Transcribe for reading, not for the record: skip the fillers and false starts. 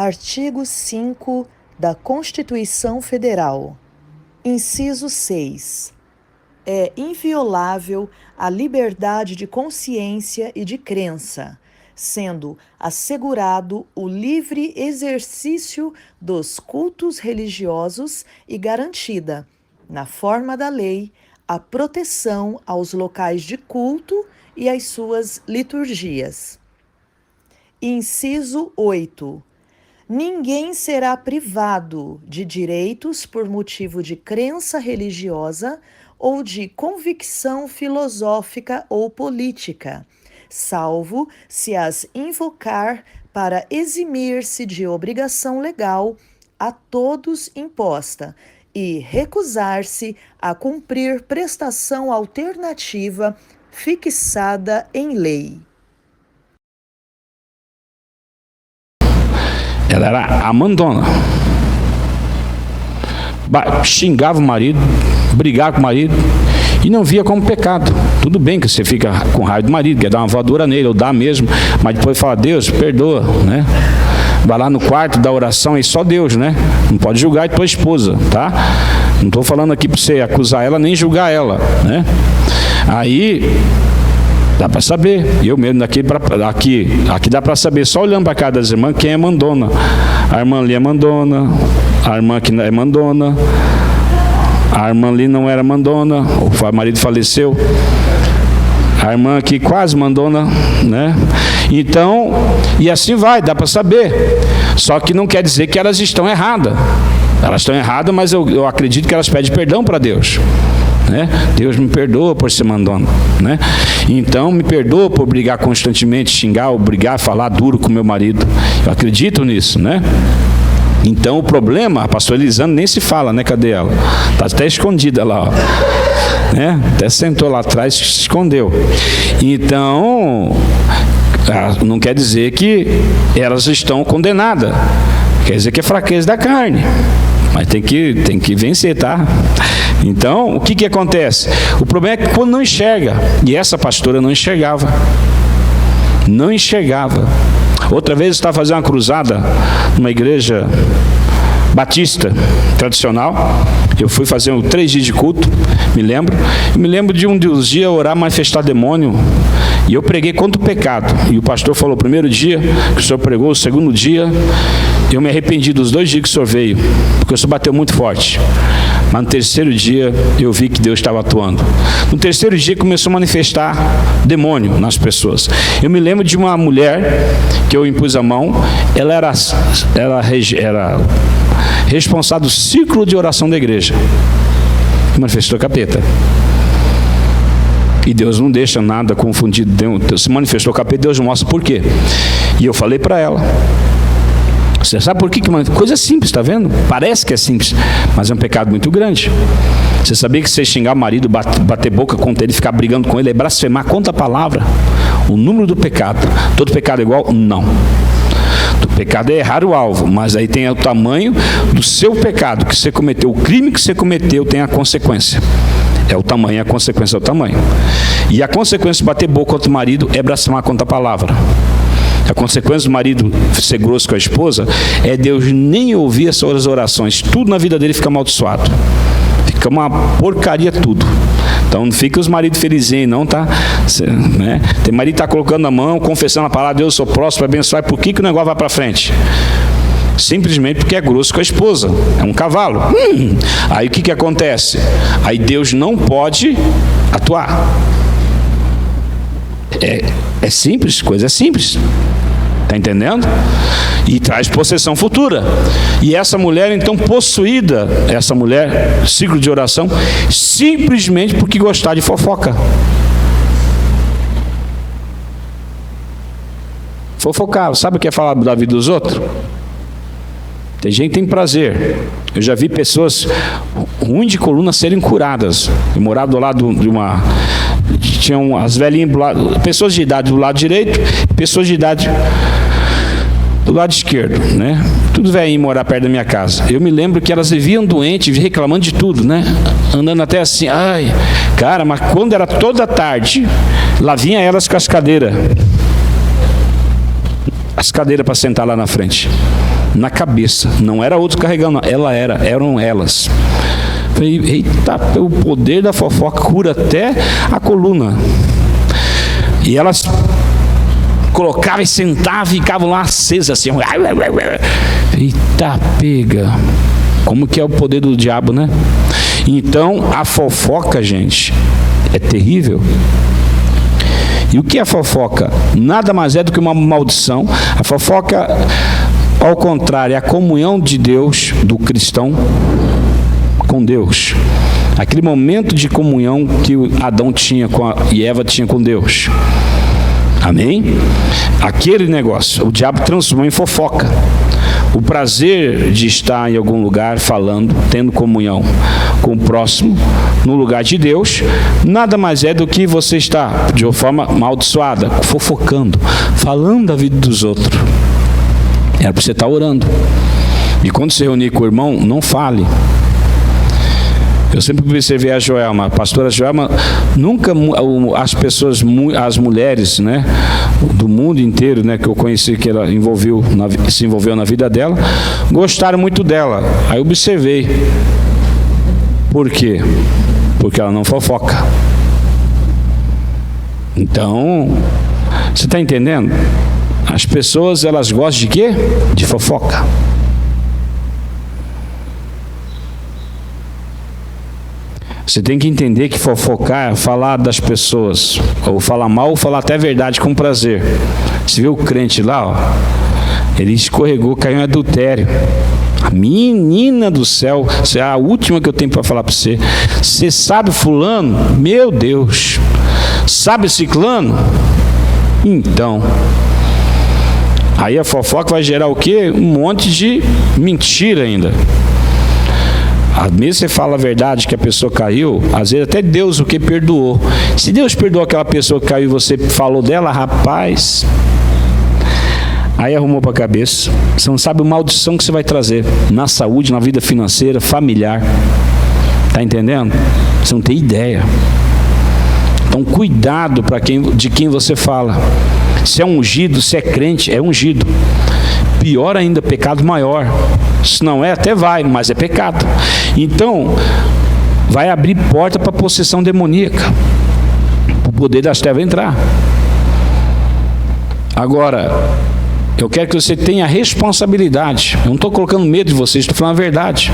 Artigo 5 da Constituição Federal. Inciso 6. É inviolável a liberdade de consciência e de crença, sendo assegurado o livre exercício dos cultos religiosos e garantida, na forma da lei, a proteção aos locais de culto e às suas liturgias. Inciso 8. Ninguém será privado de direitos por motivo de crença religiosa ou de convicção filosófica ou política, salvo se as invocar para eximir-se de obrigação legal a todos imposta e recusar-se a cumprir prestação alternativa fixada em lei. Ela era a mandona. Xingava o marido, brigava com o marido e não via como pecado. Tudo bem que você fica com raiva do marido, quer dar uma voadora nele, ou dá mesmo, mas depois fala, Deus, perdoa, né? Vai lá no quarto, dá oração e só Deus, né? Não pode julgar a tua esposa, tá? Não estou falando aqui para você acusar ela, nem julgar ela, né? Aí dá para saber, eu mesmo aqui dá para saber, só olhando para cada das irmãs, quem é mandona. A irmã ali é mandona, a irmã que é mandona, a irmã ali não era mandona, o marido faleceu, a irmã aqui quase mandona, né? Então, e assim vai, dá para saber, só que não quer dizer que elas estão erradas, mas eu acredito que elas pedem perdão para Deus. Né? Deus me perdoa por ser mandona, né? Então me perdoa por brigar constantemente, xingar, ou brigar, falar duro com meu marido. Eu acredito nisso, né? Então o problema, a pastora Elisane nem se fala, né? Cadê ela? Está até escondida lá, ó. Né? Até sentou lá atrás e se escondeu. Então não quer dizer que elas estão condenadas, quer dizer que é fraqueza da carne, mas tem que vencer, tá? Então, o que acontece? O problema é que quando não enxerga, e essa pastora não enxergava. Não enxergava. Outra vez eu estava fazendo uma cruzada numa igreja batista tradicional. Eu fui fazer 3 dias de culto, me lembro de um dos dias orar, manifestar demônio, e eu preguei contra o pecado, e o pastor falou, o primeiro dia que o senhor pregou, o segundo dia, eu me arrependi dos 2 dias que o senhor veio, porque o senhor bateu muito forte, mas no terceiro dia eu vi que Deus estava atuando. No terceiro dia começou a manifestar demônio nas pessoas. Eu me lembro de uma mulher que eu impus a mão, ela era responsável do círculo de oração da igreja, manifestou capeta. E Deus não deixa nada confundido. Deus se manifestou capeta, Deus mostra por quê. E eu falei para ela, você sabe por quê? Coisa simples, está vendo? Parece que é simples, mas é um pecado muito grande. Você sabia que você xingar o marido, bater boca contra ele, ficar brigando com ele, é blasfemar contra a palavra? O número do pecado, todo pecado é igual? Não. O pecado é errar o alvo, mas aí tem o tamanho do seu pecado que você cometeu, o crime que você cometeu tem a consequência. É o tamanho, a consequência é o tamanho. E a consequência de bater boca contra o marido é blasfemar contra a palavra. A consequência do marido ser grosso com a esposa é Deus nem ouvir as suas orações. Tudo na vida dele fica amaldiçoado. Fica uma porcaria tudo. Então não fica os maridos felizinhos não, tá? Né? Tem marido que está colocando a mão, confessando a palavra, Deus, eu sou próximo, abençoar. Por que o negócio vai para frente? Simplesmente porque é grosso com a esposa. É um cavalo. Aí o que acontece? Aí Deus não pode atuar. É simples, coisa simples. Está entendendo? E traz possessão futura. E essa mulher, então, possuída, essa mulher, ciclo de oração, simplesmente porque gostar de fofoca. Fofocar, sabe o que é falar da vida dos outros? Tem gente que tem prazer. Eu já vi pessoas ruins de coluna serem curadas. Eu morava do lado de uma... Tinham as velhinhas do lado, pessoas de idade do lado direito, pessoas de idade do lado esquerdo, né? Tudo velhinho morar perto da minha casa. Eu me lembro que elas viviam doentes, reclamando de tudo, né? Andando até assim, ai, cara, mas quando era toda tarde, lá vinha elas com as cadeiras para sentar lá na frente. na cabeça. Não era outro carregando, eram elas. Falei, eita, o poder da fofoca cura até a coluna. E elas colocavam e sentavam e ficavam lá acesas assim. Eita, pega. Como que é o poder do diabo, né? Então, a fofoca, gente, é terrível. E o que é a fofoca? Nada mais é do que uma maldição. A fofoca, ao contrário, é a comunhão de Deus, do cristão, com Deus. Aquele momento de comunhão que Adão tinha e Eva tinha com Deus. Amém? Aquele negócio, o diabo transformou em fofoca. O prazer de estar em algum lugar falando, tendo comunhão com o próximo, no lugar de Deus, nada mais é do que você estar de uma forma amaldiçoada, fofocando, falando da vida dos outros. Era para você estar orando. E quando se reunir com o irmão, não fale. Eu sempre observei a Joelma, a pastora Joelma, nunca as pessoas, as mulheres, né, do mundo inteiro, né, que eu conheci, que ela se envolveu na vida dela, gostaram muito dela. Aí eu observei. Por quê? Porque ela não fofoca. Então, você está entendendo? As pessoas, elas gostam de quê? De fofoca. Você tem que entender que fofocar é falar das pessoas, ou falar mal, ou falar até a verdade com prazer. Você vê o crente lá, ó, ele escorregou, caiu em adultério. Menina do céu, isso é a última que eu tenho para falar para você. Você sabe fulano? Meu Deus. Sabe ciclano? Então. Aí a fofoca vai gerar o quê? Um monte de mentira ainda. Mesmo você fala a verdade que a pessoa caiu, às vezes até Deus o que perdoou. Se Deus perdoou aquela pessoa que caiu e você falou dela, rapaz, aí arrumou para a cabeça. Você não sabe a maldição que você vai trazer na saúde, na vida financeira, familiar. Está entendendo? Você não tem ideia. Então cuidado de quem você fala. Se é ungido, se é crente, é ungido. Pior ainda, pecado maior. Se não é, até vai, mas é pecado. Então, vai abrir porta para possessão demoníaca, para o poder das trevas entrar. Agora, eu quero que você tenha responsabilidade. Eu não estou colocando medo de vocês, estou falando a verdade.